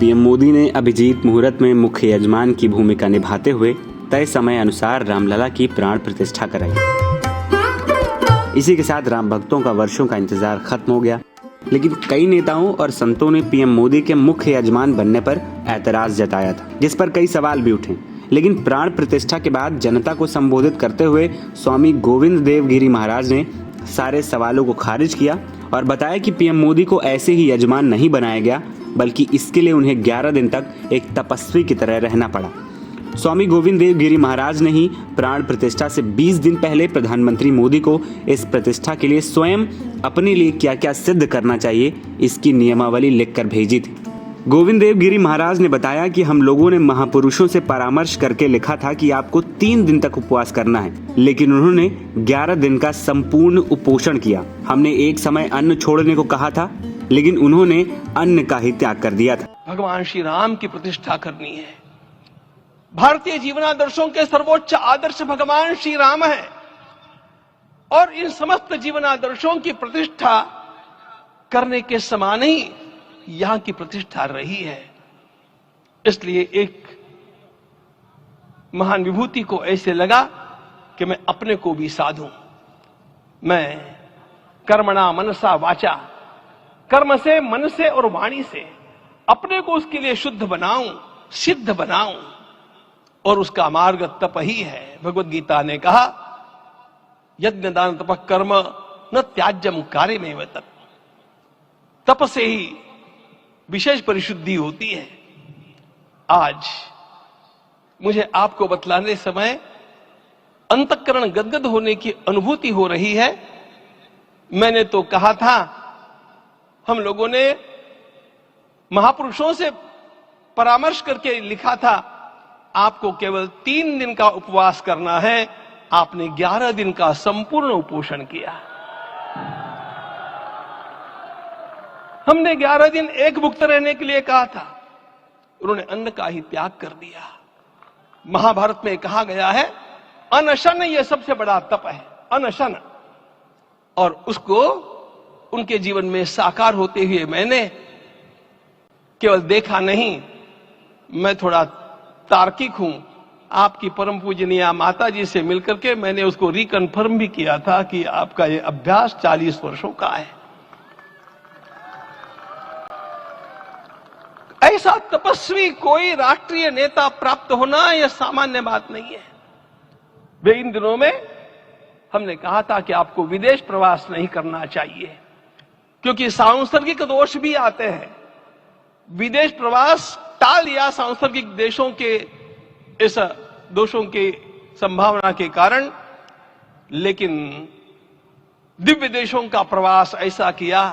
PM Modi ने अभिजीत मुहूर्त में मुख्य यजमान की भूमिका निभाते हुए तय समय अनुसार रामलला की प्राण प्रतिष्ठा कराई। इसी के साथ राम भक्तों का वर्षों का इंतजार खत्म हो गया, लेकिन कई नेताओं और संतों ने पीएम मोदी के मुख्य यजमान बनने पर ऐतराज जताया था, जिस पर कई सवाल भी उठे। लेकिन प्राण प्रतिष्ठा के बाद जनता को संबोधित करते हुए स्वामी गोविंद देव गिरी महाराज ने सारे सवालों को खारिज किया और बताया कि पीएम मोदी को ऐसे ही यजमान नहीं बनाया गया, बल्कि इसके लिए उन्हें 11 दिन तक एक तपस्वी की तरह रहना पड़ा। स्वामी गोविंद देव गिरी महाराज ने ही प्राण प्रतिष्ठा से 20 दिन पहले प्रधानमंत्री मोदी को इस प्रतिष्ठा के लिए स्वयं अपने लिए क्या क्या सिद्ध करना चाहिए, इसकी नियमावली लिखकर भेजी थी। गोविंद देव गिरी महाराज ने बताया कि हम लोगों ने महापुरुषों से परामर्श करके लिखा था कि आपको 3 दिन तक उपवास करना है, लेकिन उन्होंने 11 दिन का संपूर्ण उपोषण किया। हमने एक समय अन्न छोड़ने को कहा था, लेकिन उन्होंने अन्न का ही त्याग कर दिया था। भगवान श्री राम की प्रतिष्ठा करनी है। भारतीय जीवनादर्शों के सर्वोच्च आदर्श भगवान श्री राम है और इन समस्त जीवनादर्शों की प्रतिष्ठा करने के समान ही यहां की प्रतिष्ठा रही है। इसलिए एक महान विभूति को ऐसे लगा कि मैं अपने को भी साधूं। मैं कर्मणा मनसा वाचा, कर्म से, मन से और वाणी से अपने को उसके लिए शुद्ध बनाऊं, सिद्ध बनाऊं, और उसका मार्ग तप ही है। भगवत गीता ने कहा, यज्ञ दान तप कर्म न त्याज्यम कार्य में तप। तप से ही विशेष परिशुद्धि होती है। आज मुझे आपको बतलाने समय अंतःकरण गदगद होने की अनुभूति हो रही है। मैंने तो कहा था, हम लोगों ने महापुरुषों से परामर्श करके लिखा था, आपको केवल 3 दिन का उपवास करना है। आपने 11 दिन का संपूर्ण उपोषण किया। हमने 11 दिन एक भुक्त रहने के लिए कहा था, उन्होंने अन्न का ही त्याग कर दिया। महाभारत में कहा गया है, अनशन ये सबसे बड़ा तप है, अनशन। और उसको उनके जीवन में साकार होते हुए मैंने केवल देखा नहीं, मैं थोड़ा तार्किक हूं। आपकी परम पूजनीय माता जी से मिलकर के मैंने उसको रिकन्फर्म भी किया था कि आपका ये अभ्यास 40 वर्षों का है। ऐसा तपस्वी कोई राष्ट्रीय नेता प्राप्त होना यह सामान्य बात नहीं है। वे इन दिनों में हमने कहा था कि आपको विदेश प्रवास नहीं करना चाहिए, क्योंकि सांसर्गिक दोष भी आते हैं। विदेश प्रवास टाल दिया सांसर्गिक देशों के इस दोषों की संभावना के कारण, लेकिन दिव्य देशों का प्रवास ऐसा किया।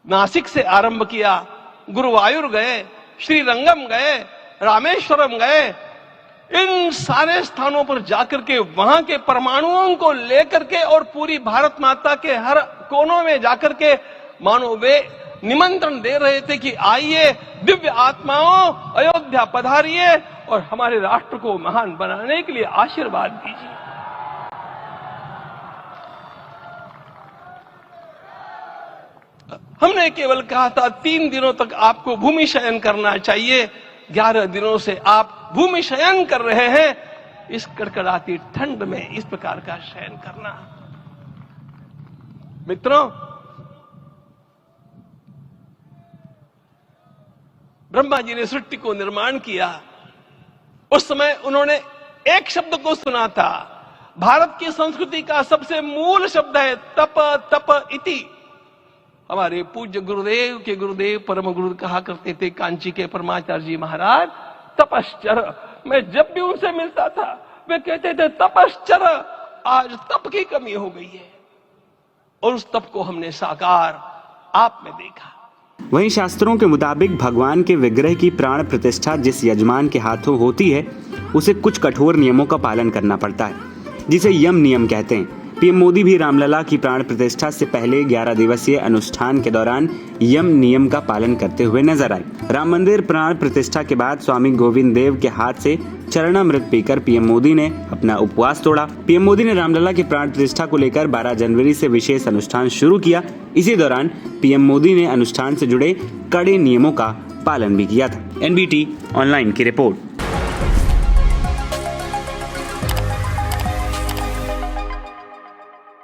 नासिक से आरंभ किया, गुरुवायूर गए, श्रीरंगम गए, रामेश्वरम गए। इन सारे स्थानों पर जाकर के वहां के परमाणुओं को लेकर के और पूरी भारत माता के हर कोनों में जाकर के मानो वे निमंत्रण दे रहे थे कि आइए दिव्य आत्माओं, अयोध्या पधारिए और हमारे राष्ट्र को महान बनाने के लिए आशीर्वाद दीजिए। हमने केवल कहा था 3 दिनों तक आपको भूमि शयन करना चाहिए। 11 दिनों से आप भूमि शयन कर रहे हैं। इस कड़कड़ाती ठंड में इस प्रकार का शयन करना, मित्रों, ब्रह्मा जी ने सृष्टि को निर्माण किया। उस समय उन्होंने एक शब्द को सुना था। भारत की संस्कृति का सबसे मूल शब्द है तप, तप इति। हमारे पूज्य गुरुदेव के गुरुदेव परम गुरु कहा करते थे, कांची के परमाचार्य जी महाराज, तपश्चर। मैं जब भी उनसे मिलता था वे कहते थे तपश्चर। आज तप की कमी हो गई है और उस तप को हमने साकार आप में देखा। वहीं शास्त्रों के मुताबिक भगवान के विग्रह की प्राण प्रतिष्ठा जिस यजमान के हाथों होती है, उसे कुछ कठोर नियमों का पालन करना पड़ता है, जिसे यम नियम कहते हैं। पीएम मोदी भी रामलला की प्राण प्रतिष्ठा से पहले 11 दिवसीय अनुष्ठान के दौरान यम नियम का पालन करते हुए नजर आए। राम मंदिर प्राण प्रतिष्ठा के बाद स्वामी गोविंद देव के हाथ से चरणामृत पीकर पीएम मोदी ने अपना उपवास तोड़ा। पीएम मोदी ने रामलला की प्राण प्रतिष्ठा को लेकर 12 जनवरी से विशेष अनुष्ठान शुरू किया। इसी दौरान पीएम मोदी ने अनुष्ठान से जुड़े कड़े नियमों का पालन भी किया था। NBT ऑनलाइन की रिपोर्ट।